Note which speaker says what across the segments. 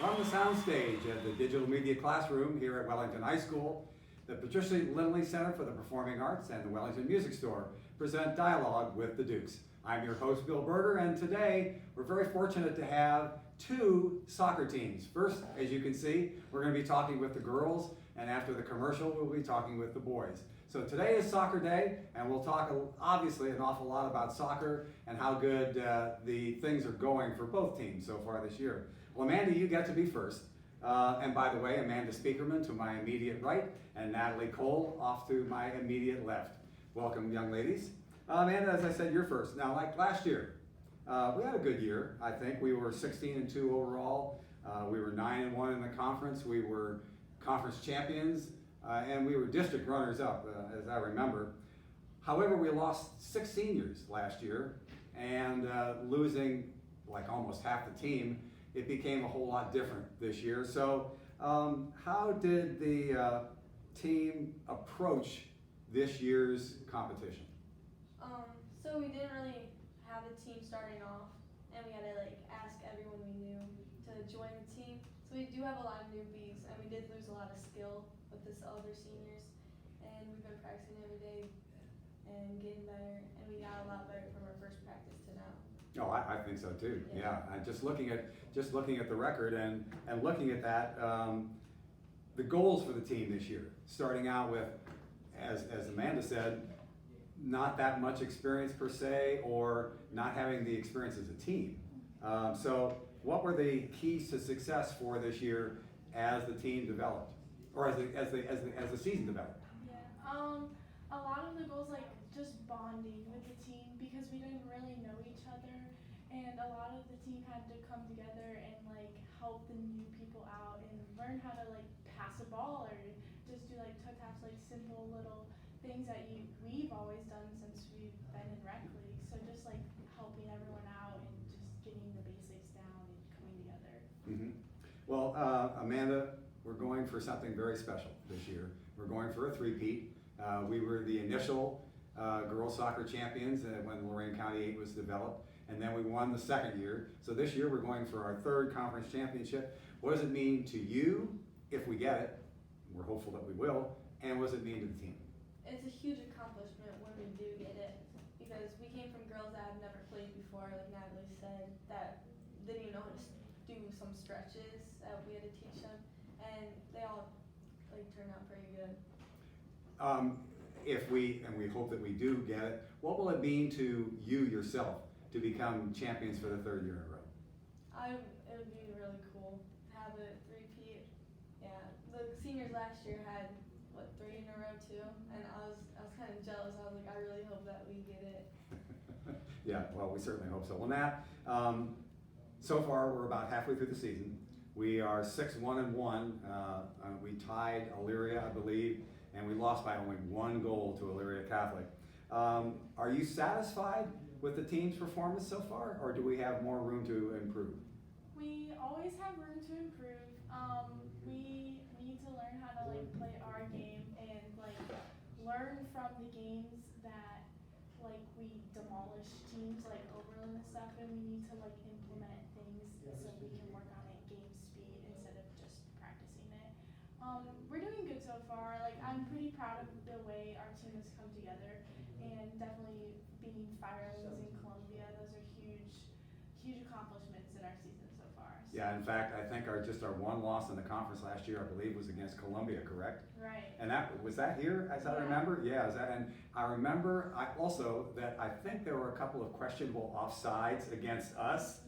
Speaker 1: From the soundstage at the Digital Media Classroom here at Wellington High School, the Patricia Lindley Center for the Performing Arts and the Wellington Music Store present Dialogue with the Dukes. I'm your host, Bill Berger, and today we're very fortunate to have two soccer teams. First, as you can see, we're going to be talking with the girls, and after the commercial, we'll be talking with the boys. So today is soccer day, and we'll talk obviously an awful lot about soccer and how good the things are going for both teams so far this year. Well, Amanda, you get to be first. And by the way, Amanda Speakerman to my immediate right, and Natalie Cole off to my immediate left. Welcome, young ladies. Amanda, as I said, you're first. Now, like last year, we had a good year, I think. We were 16-2 overall. We were 9-1 in the conference. We were conference champions, and we were district runners-up, as I remember. However, we lost 6 seniors last year, and losing like almost half the team, it became a whole lot different this year. So how did the team approach this year's competition?
Speaker 2: So we didn't really have a team starting off, and we had to ask everyone we knew to join the team. So we do have a lot of newbies, and we did lose a lot of skill with this other seniors. And we've been practicing every day and getting better, and we got a lot better from our first practice to now.
Speaker 1: Oh, I think so too. Yeah, just looking at the record and looking at that, the goals for the team this year, starting out with, as Amanda said, not that much experience per se, or not having the experience as a team. So, what were the keys to success for this year as the team developed, or as the season developed?
Speaker 3: Yeah, a lot of the goals just bonding with the team because we didn't really know each other, and a lot of the team had to come together and help the new people out and learn how to pass a ball or just do touch-taps, simple little things that we've always done since we've been in rec league. So just helping everyone out and just getting the basics down and coming together.
Speaker 1: Mm-hmm. Well, Amanda, we're going for something very special this year. We're going for a three-peat. We were the initial girls soccer champions when Lorain County 8 was developed, and then we won the second year. So this year we're going for our third conference championship. What does it mean to you if we get it? We're hopeful that we will. And what does it mean to the team?
Speaker 2: It's a huge accomplishment when we do get it, because we came from girls that had never played before, like Natalie said, that didn't even know how to do some stretches that we had to teach them, and they all turned out pretty good.
Speaker 1: If we hope that we do get it, what will it mean to you yourself to become champions for the third year in a row?
Speaker 2: It would be really cool to have a three-peat. Yeah, the seniors last year had 3 in a row too, and I was kind of jealous. I was like, I really hope that we get it.
Speaker 1: Yeah, well, we certainly hope so. Well, Nat, so far we're about halfway through the season. We are 6-1-1. We tied Elyria, I believe, and we lost by only 1 goal to Elyria Catholic. Are you satisfied with the team's performance so far, or do we have more room to improve?
Speaker 3: We always have room to improve. We need to learn how to play our game and learn from the games that we demolish teams like Oberlin and stuff, and we need to implement things so we can work on it game speed instead of just practicing it. We're doing good so far. I'm pretty proud of the way our team has come together, and definitely beating Firelings in Columbia. Those are huge accomplishments in our season so far. So.
Speaker 1: Yeah, in fact, I think our one loss in the conference last year, I believe, was against Columbia, correct?
Speaker 3: Right.
Speaker 1: And was that here, as I remember? Yeah, and I remember also that I think there were a couple of questionable offsides against us,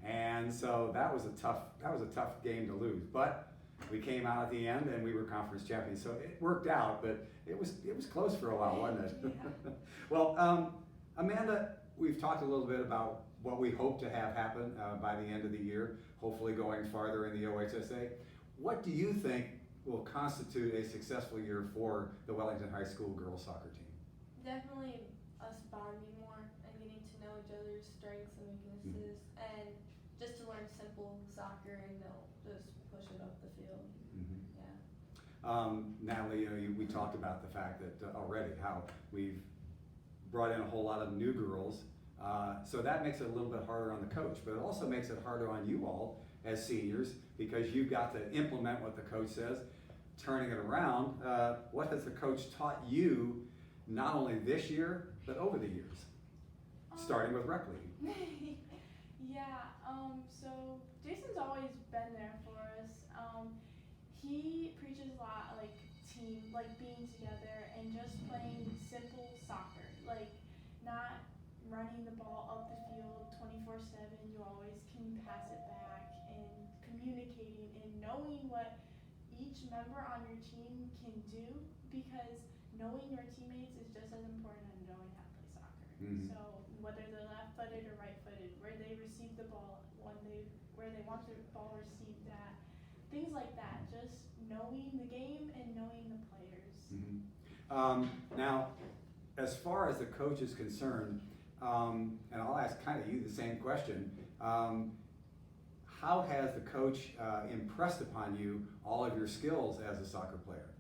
Speaker 1: and so that was a tough game to lose. But we came out at the end and we were conference champions, so it worked out. But it was close for a while, wasn't it?
Speaker 3: Yeah.
Speaker 1: Well, Amanda, we've talked a little bit about what we hope to have happen by the end of the year, hopefully going farther in the OHSA. What do you think will constitute a successful year for the Wellington High School girls soccer team?
Speaker 2: Definitely us bonding more and getting to know each other's strengths and weaknesses, and just to learn simple soccer and just push it up the field.
Speaker 1: Mm-hmm.
Speaker 2: Yeah.
Speaker 1: Natalie, we talked about the fact that already how we've brought in a whole lot of new girls, so that makes it a little bit harder on the coach, but it also makes it harder on you all as seniors because you got to implement what the coach says, turning it around. What has the coach taught you, not only this year, but over the years, starting with rec league?
Speaker 3: Yeah, so Jason's always been there for us. He preaches a lot, like team, like being together and just playing simple soccer, like not running the ball up the field 24/7. You always can pass it back and communicating and knowing what each member on your team can do, because knowing your teammates is just as important as knowing how to play soccer.
Speaker 1: Mhm.
Speaker 3: So whether they're left-footed or right-footed, where they receive the ball, where they want the ball received at, things like that. Just knowing the game and knowing the players.
Speaker 1: Now, as far as the coach is concerned, and I'll ask kind of you the same question, how has the coach impressed upon you all of your skills as a soccer player?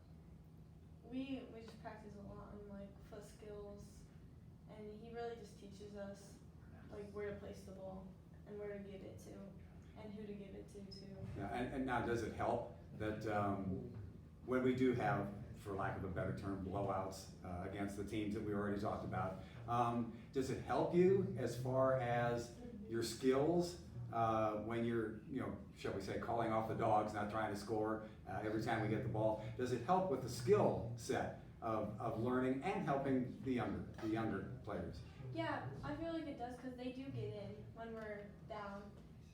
Speaker 2: We just practice a lot on like foot skills, and he really just teaches us like where to place the ball and where to give it to, and who to give it to too.
Speaker 1: Yeah, and now does it help that when we do have, for lack of a better term, blowouts against the teams that we already talked about, does it help you as far as your skills when you're, shall we say, calling off the dogs, not trying to score every time we get the ball? Does it help with the skill set of learning and helping the younger players?
Speaker 2: Yeah, I feel like it does because they do get in when we're down,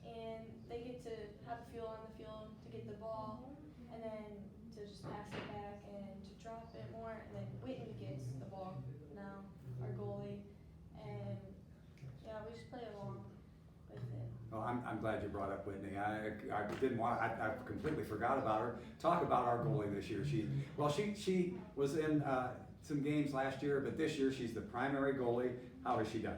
Speaker 2: and they get to have a feel on the field to get the ball, and then to just pass it back and to drop it more, and then Whitney gets the ball now, our goalie, and yeah, we just play along with it.
Speaker 1: Well, I'm glad you brought up Whitney. I didn't want. I completely forgot about her. Talk about our goalie this year. She was in some games last year, but this year she's the primary goalie. How has she done?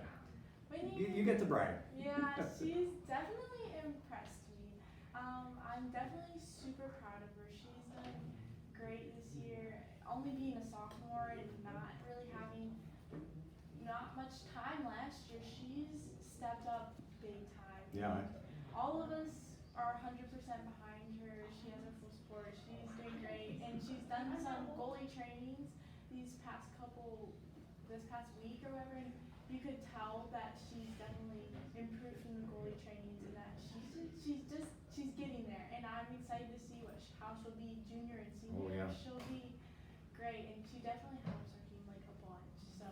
Speaker 3: Whitney,
Speaker 1: You get to brag.
Speaker 3: Yeah, she's definitely impressed me. I'm definitely super proud of her. She's done great this year. Only being a sophomore and not really having not much time last year, she's stepped up big time.
Speaker 1: Yeah.
Speaker 3: All of us are 100% behind her. She has our full support. She's doing great, and she's done some goalie trainings this past week or whatever, and you could tell that she's definitely improved from the goalie trainings, and that she's getting there. And I'm excited to see how she'll be junior and senior.
Speaker 1: Oh, yeah.
Speaker 3: She'll be great, and she definitely helps our team like a bunch. So.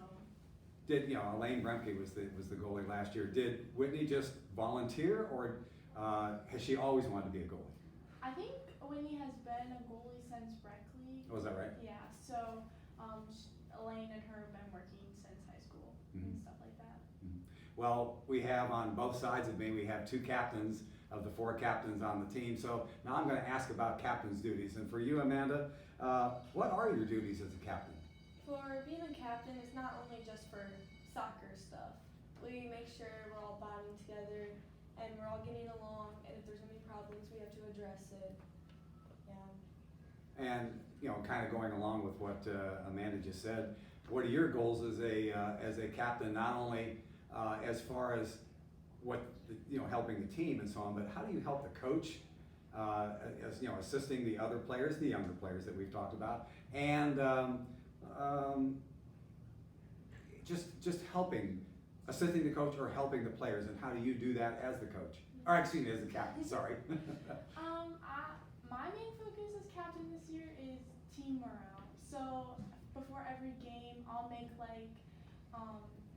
Speaker 1: Elaine Bremke was the goalie last year. Did Whitney just volunteer, or has she always wanted to be a goalie?
Speaker 3: I think Whitney has been a goalie since rec league.
Speaker 1: Oh, is that right?
Speaker 3: Yeah. So Elaine and her have been working since high school and stuff like that.
Speaker 1: Well, we have on both sides of me, we have two captains of the four captains on the team. So now I'm going to ask about captain's duties. And for you, Amanda, what are your duties as a captain?
Speaker 2: For being a captain, it's not only just for soccer stuff. We make sure we're all bonding together and we're all getting along, and if there's any problems, we have to address it. Yeah.
Speaker 1: And kind of going along with what Amanda just said, what are your goals as a captain? Not only as far as what helping the team and so on, but how do you help the coach as assisting the other players, the younger players that we've talked about, and just assisting the coach or helping the players, and how do you do that as the coach? Or excuse me, as the captain, sorry.
Speaker 3: My main focus as captain this year is team morale. So before every game, I'll make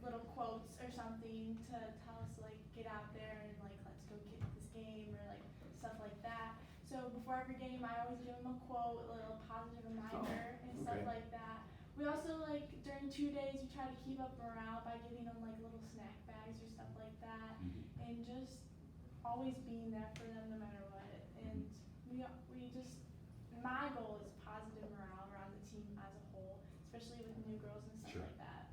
Speaker 3: little quotes or something to tell us get out there and let's go kick this game, or stuff like that. So before every game, I always give them a quote, a little positive reminder and stuff like that. We also during 2 days, we try to keep up morale by giving them little snack bags or stuff like that, and just always being there for them no matter what. And my goal is positive morale around the team as a whole, especially with new girls and stuff like that.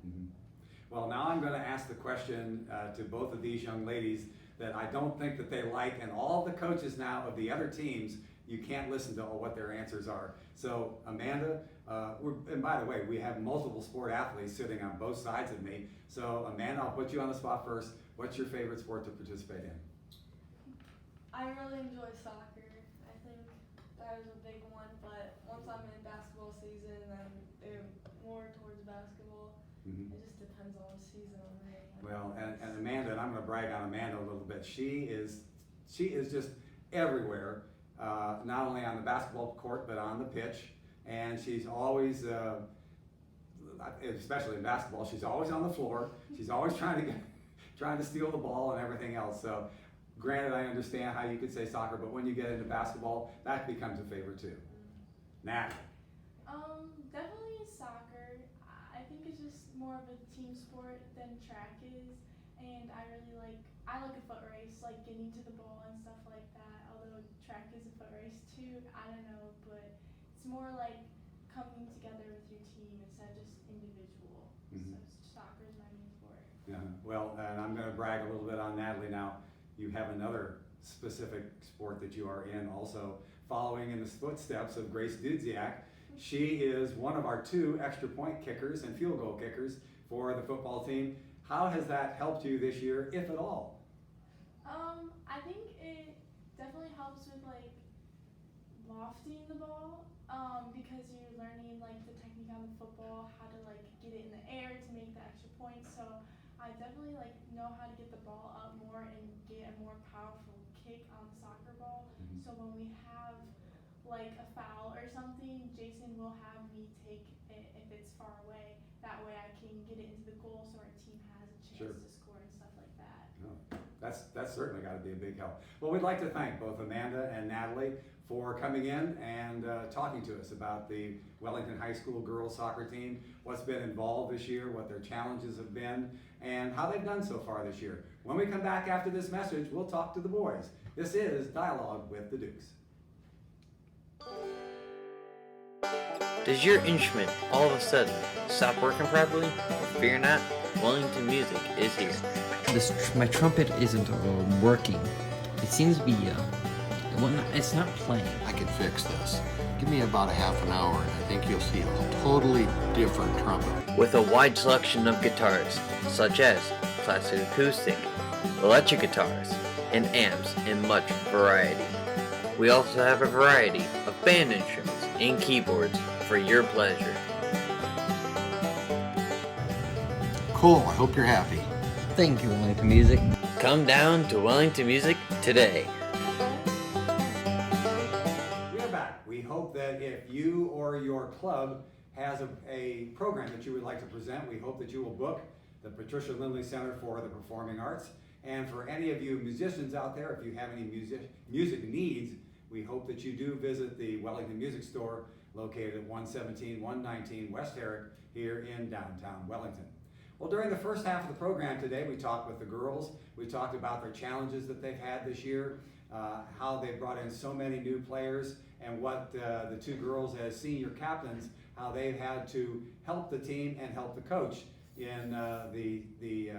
Speaker 1: Well, now I'm going to ask the question to both of these young ladies that I don't think that they like, and all the coaches now of the other teams, you can't listen to what their answers are. So Amanda, and by the way, we have multiple sport athletes sitting on both sides of me. So Amanda, I'll put you on the spot first. What's your favorite sport to participate in?
Speaker 2: I really enjoy soccer. I think that is a big one, but once I'm in basketball season, then they're more towards basketball.
Speaker 1: Mhm.
Speaker 2: It just depends on the season I'm in.
Speaker 1: Well, and Amanda, and I'm going to brag on Amanda a little bit. She is just everywhere, not only on the basketball court but on the pitch. And she's always, especially in basketball, she's always on the floor. She's always trying to steal the ball and everything else. So, granted, I understand how you could say soccer, but when you get into basketball, that becomes a favorite too. Nat.
Speaker 3: Definitely soccer. I think it's just more of a team sport than track is, and I like a foot race, like getting to the ball and stuff like that. Although track is a foot race too, I don't know, but it's more like coming together with your team instead of just individual.
Speaker 1: Mhm.
Speaker 3: So soccer is my main sport.
Speaker 1: Yeah. Well, and I'm going to brag a little bit on Natalie now. You have another specific sport that you are in also, following in the footsteps of Grace Dudziak. She is one of our 2 extra point kickers and field goal kickers for the football team. How has that helped you this year, if at all?
Speaker 3: I think it definitely helps with like lofting the ball, because you're learning like the technique on the football, how to like get it in the air to make the extra point. So I definitely like know how to get the ball up more and get a more powerful kick on the soccer ball.
Speaker 1: Mhm.
Speaker 3: So when we have like a foul or something, Jason will have me take it if it's far away. That way I can get it into the goal so our team has a chance
Speaker 1: Sure.
Speaker 3: to score and stuff like that.
Speaker 1: No, that's certainly got to be a big help. Well, we'd like to thank both Amanda and Natalie for coming in and talking to us about the Wellington High School girls soccer team, what's been involved this year, what their challenges have been, and how they've done so far this year. When we come back after this message, we'll talk to the boys. This is Dialogue with the Dukes.
Speaker 4: Does your instrument all of a sudden stop working properly? Fear not, Wellington Music is here.
Speaker 5: My trumpet isn't working. It seems to be, it's not playing.
Speaker 6: I can fix this. Give me about a half an hour and I think you'll see a totally different trumpet.
Speaker 4: With a wide selection of guitars, such as classic acoustic, electric guitars, and amps in much variety. We also have a variety of band instruments and keyboards for your pleasure.
Speaker 6: Cool, I hope you're happy.
Speaker 5: Thank you, Wellington Music.
Speaker 4: Come down to Wellington Music today.
Speaker 1: We are back. We hope that if you or your club has a program that you would like to present, we hope that you will book the Patricia Lindley Center for the Performing Arts. And for any of you musicians out there, if you have any music needs, we hope that you do visit the Wellington Music Store located at 117-119 West Herrick here in downtown Wellington. Well, during the first half of the program today, we talked with the girls. We talked about their challenges that they've had this year, how they brought in so many new players, and what the 2 girls as senior captains, how they've had to help the team and help the coach in the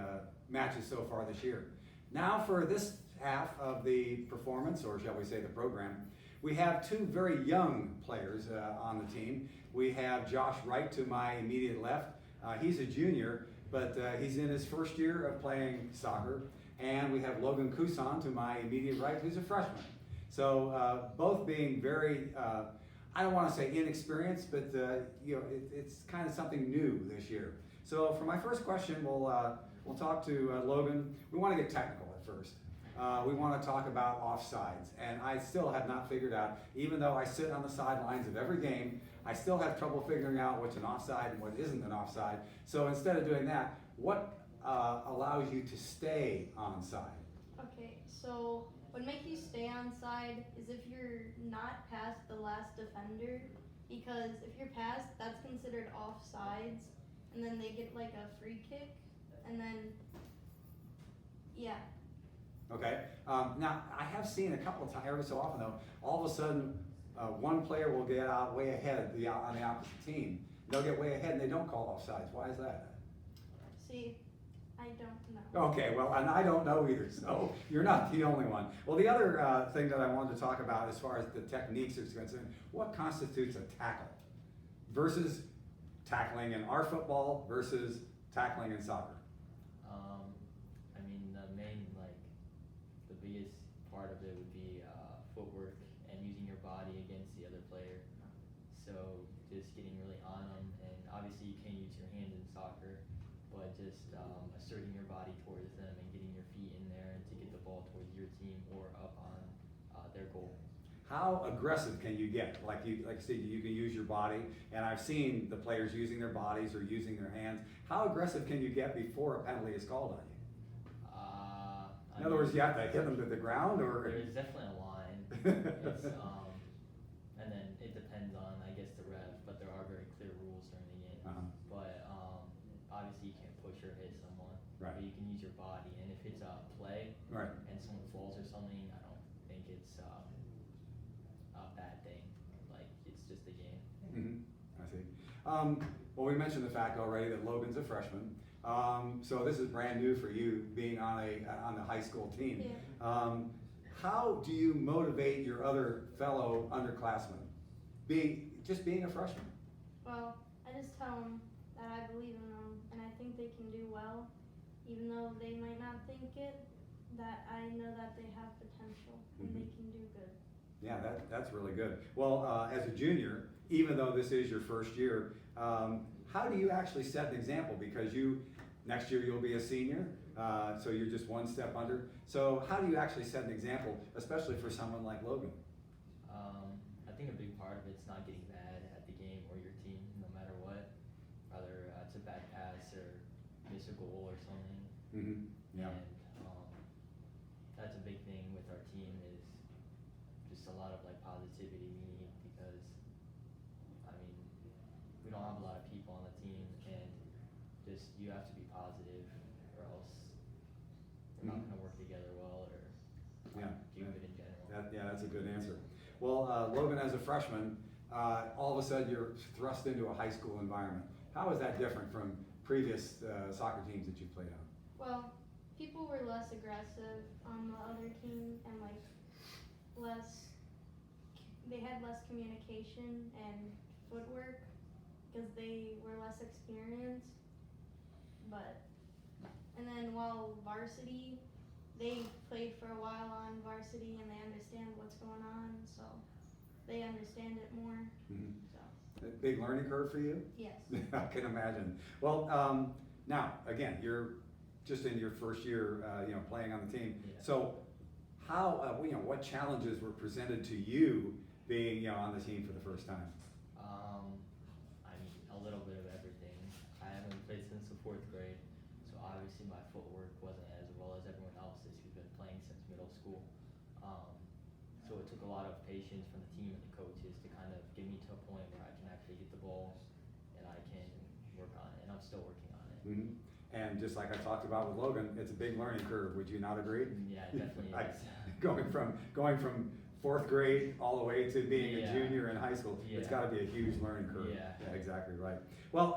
Speaker 1: matches so far this year. Now for this half of the performance, or shall we say the program, we have 2 very young players on the team. We have Josh Wright to my immediate left. He's a junior, but he's in his first year of playing soccer. And we have Logan Cousin to my immediate right, who's a freshman. So both being very, I don't want to say inexperienced, but it's kind of something new this year. So for my first question, we'll talk to Logan. We want to get technical at first. We want to talk about offsides, and I still have not figured out, even though I sit on the sidelines of every game, I still have trouble figuring out what's an offside and what isn't an offside. So instead of doing that, what allows you to stay onside?
Speaker 7: Okay, so what makes you stay onside is if you're not past the last defender, because if you're past, that's considered offsides, and then they get like a free kick, and then, yeah.
Speaker 1: Okay. Now, I have seen a couple of times, every so often though, all of a sudden, one player will get out way ahead on the opposite team. They'll get way ahead and they don't call offsides. Why is that?
Speaker 7: See, I don't know.
Speaker 1: Okay, well, and I don't know either, so you're not the only one. Well, the other thing that I wanted to talk about as far as the techniques are concerned, what constitutes a tackle versus tackling in our football versus tackling in soccer?
Speaker 8: I mean, the main, like, the biggest part of it would be So just getting really on them, and obviously you can't use your hands in soccer, but just asserting your body towards them and getting your feet in there and to get the ball towards your team or up on their goal.
Speaker 1: How aggressive can you get? Like you said, you can use your body, and I've seen the players using their bodies or using their hands. How aggressive can you get before a penalty is called on you? In other words, you have to hit them to the ground, or
Speaker 8: There's definitely a line. It's, and then it depends on, I guess, the ref, but there are very clear rules during the game.
Speaker 1: Uh-huh.
Speaker 8: But obviously you can't push or hit someone,
Speaker 1: Right.
Speaker 8: but you can use your body. And if it's a play
Speaker 1: Right.
Speaker 8: and someone falls or something, I don't think it's a bad thing. Like, it's just a game.
Speaker 1: I see. Well, we mentioned the fact already that Logan's a freshman. So this is brand new for you, being on the high school team.
Speaker 7: Yeah.
Speaker 1: How do you motivate your other fellow underclassmen, being a freshman?
Speaker 7: Well, I just tell them that I believe in them and I think they can do well, even though they might not think it. That I know that they have potential and they can do good.
Speaker 1: Yeah, that's really good. Well, as a junior, even though this is your first year, how do you actually set an example? Because next year you'll be a senior, so you're just one step under. So how do you actually set an example, especially for someone like Logan?
Speaker 8: I think a big part of it's not getting mad at the game or your team, no matter what. Whether it's a bad pass or miss a goal or something.
Speaker 1: Yeah.
Speaker 8: And that's a big thing with our team is just a lot of like positivity we need, because I mean, we don't have a lot of people on the team, and just you have to be positive or else we're not going to work together well or
Speaker 1: Yeah.
Speaker 8: do good in general.
Speaker 1: That's a good answer. Well, Logan, as a freshman, all of a sudden you're thrust into a high school environment. How is that different from previous soccer teams that you've played on?
Speaker 7: Well, people were less aggressive on the other team and like they had less communication and footwork because they were less experienced. And then while varsity, they played for a while on varsity and they understand what's going on, so they understand it more. So
Speaker 1: A big learning curve for you?
Speaker 7: yes.
Speaker 1: I can imagine. Well, now, again, you're just in your first year, playing on the team.
Speaker 8: Yeah.
Speaker 1: So how, what challenges were presented to you being, on the team for the first time?
Speaker 8: I mean, a little bit of everything. I haven't played since the 4th grade, so obviously my footwork wasn't as well as everyone else's who's been playing since middle school. So it took a lot of patience from the team and the coaches to kind of get me to a point where I can actually get the ball and I can work on it, and I'm still working on it.
Speaker 1: And just like I talked about with Logan, it's a big learning curve. Would you not agree?
Speaker 8: Yeah, it definitely is.
Speaker 1: Going from 4th grade all the way to being a
Speaker 8: Yeah.
Speaker 1: junior in high school, it's
Speaker 8: Yeah.
Speaker 1: got to be a huge learning curve.
Speaker 8: Yeah.
Speaker 1: Exactly right. Well,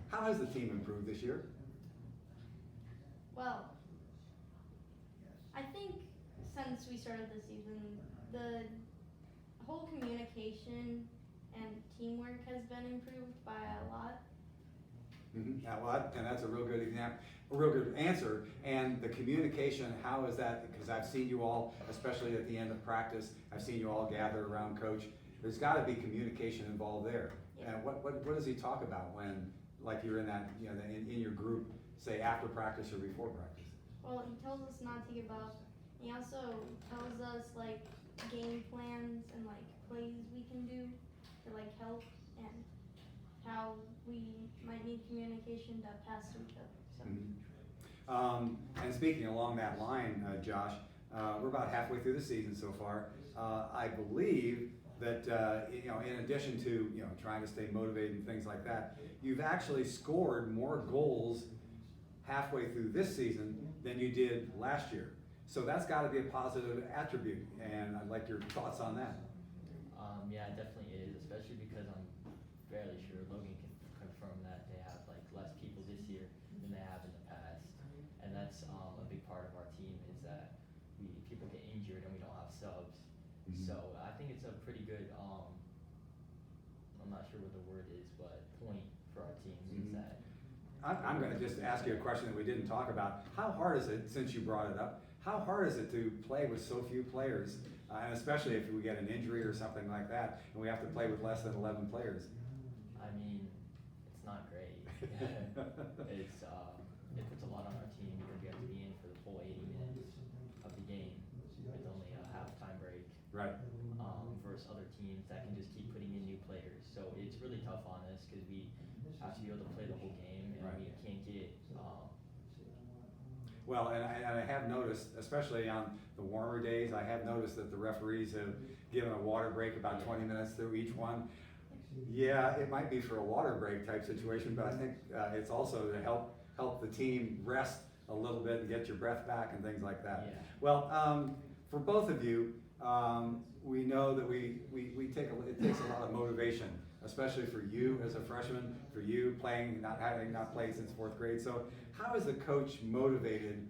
Speaker 1: how has the team improved this year?
Speaker 7: Well, I think since we started the season, the whole communication and teamwork has been improved by a lot.
Speaker 1: And that's a real good example, a real good answer. And the communication, how is that? Because I've seen you all, especially at the end of practice, I've seen you all gather around coach. There's got to be communication involved there.
Speaker 7: Yeah.
Speaker 1: And what does he talk about when, like, you're in that, in your group, say after practice or before practice?
Speaker 7: Well, he tells us not to give up. He also tells us like game plans and like plays we can do to like help, and how we might need communication to pass to each other. So.
Speaker 1: And speaking along that line, Josh, we're about halfway through the season so far. I believe that in addition to trying to stay motivated and things like that, you've actually scored more goals halfway through this season than you did last year. So that's got to be a positive attribute, and I'd like your thoughts on that.
Speaker 8: Yeah, it definitely is, especially because I'm fairly sure Logan can confirm that they have like less people this year than they have in the past, and that's a big part of our team is that people get injured and we don't have subs. So I think it's a pretty good I'm not sure what the word is, but point for our team is that
Speaker 1: I'm going to just ask you a question that we didn't talk about. How hard is it, since you brought it up, how hard is it to play with so few players, and especially if we get an injury or something like that, and we have to play with less than 11 players?
Speaker 8: I mean, it's not great. It's it puts a lot on our team because we have to be in for the full 80 minutes of the game with only a halftime break.
Speaker 1: Right.
Speaker 8: Versus other teams that can just keep putting in new players. So it's really tough on us because we have to be able to play the whole game and
Speaker 1: Right.
Speaker 8: we can't get.
Speaker 1: Well, and I have noticed, especially on the warmer days, I have noticed that the referees have given a water break about 20 minutes through each one. Yeah, it might be for a water break type situation, but I think it's also to help the team rest a little bit and get your breath back and things like that.
Speaker 8: Yeah.
Speaker 1: Well, for both of you, we know that it takes a lot of motivation, especially for you as a freshman, for you having not played since 4th grade. So how is the coach motivated,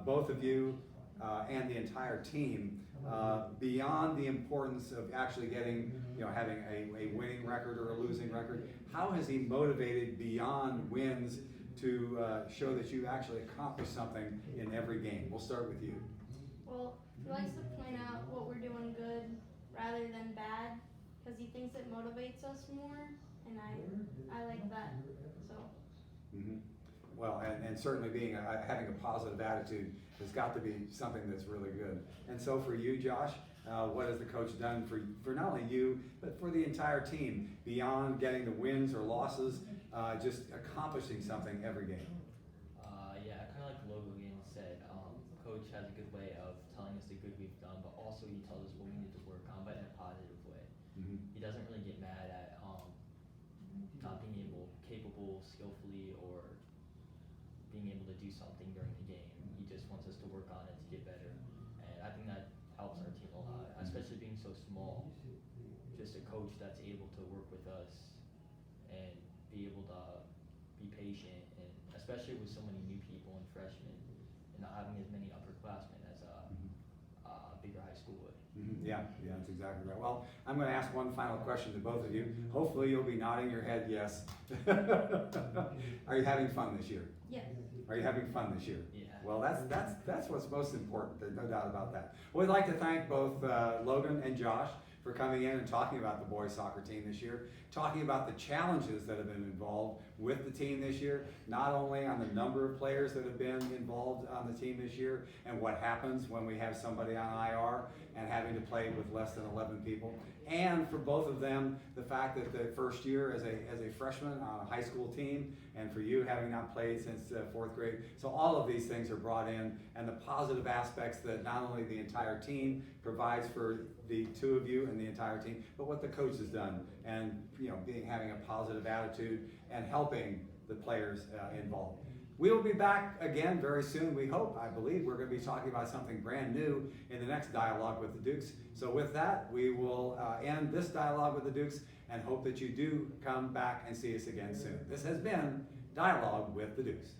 Speaker 1: both of you and the entire team, beyond the importance of actually getting, having a winning record or a losing record? How has he motivated beyond wins to show that you actually accomplished something in every game? We'll start with you.
Speaker 7: Well, he likes to point out what we're doing good rather than bad, because he thinks it motivates us more, and I like that. So.
Speaker 1: Mm-hmm. Well, and certainly having a positive attitude has got to be something that's really good. And so for you, Josh, what has the coach done for not only you, but for the entire team, beyond getting the wins or losses, just accomplishing something every game?
Speaker 8: Yeah, kind of like Logan said, coach has a good way of telling us the good we've done, but also he tells us what we need to work on, but in a positive way.
Speaker 1: Mm-hmm.
Speaker 8: He doesn't really get mad at not being capable, skillfully, or being able to do something during the game. He just wants us to work on it to get better, and I think that helps our team a lot, especially being so small. Just a coach that's able to work with us and be able to be patient, and especially with so many new people and freshmen, and not having as many upperclassmen as a bigger high school would.
Speaker 1: Mm-hmm. Yeah, that's exactly right. Well, I'm going to ask one final question to both of you. Hopefully you'll be nodding your head yes. Are you having fun this year?
Speaker 7: Yes.
Speaker 1: Are you having fun this year?
Speaker 8: Yeah.
Speaker 1: Well, that's what's most important. There's no doubt about that. Well, we'd like to thank both Logan and Josh for coming in and talking about the boys soccer team this year, talking about the challenges that have been involved with the team this year, not only on the number of players that have been involved on the team this year and what happens when we have somebody on IR and having to play with less than 11 people, and for both of them, the fact that the first year as a freshman on a high school team, and for you having not played since 4th grade. So all of these things are brought in, and the positive aspects that not only the entire team provides for the two of you and the entire team, but what the coach has done, and having a positive attitude and helping the players involved. We will be back again very soon, we hope. I believe we're going to be talking about something brand new in the next Dialogue with the Dukes. So with that, we will end this Dialogue with the Dukes and hope that you do come back and see us again soon. This has been Dialogue with the Dukes.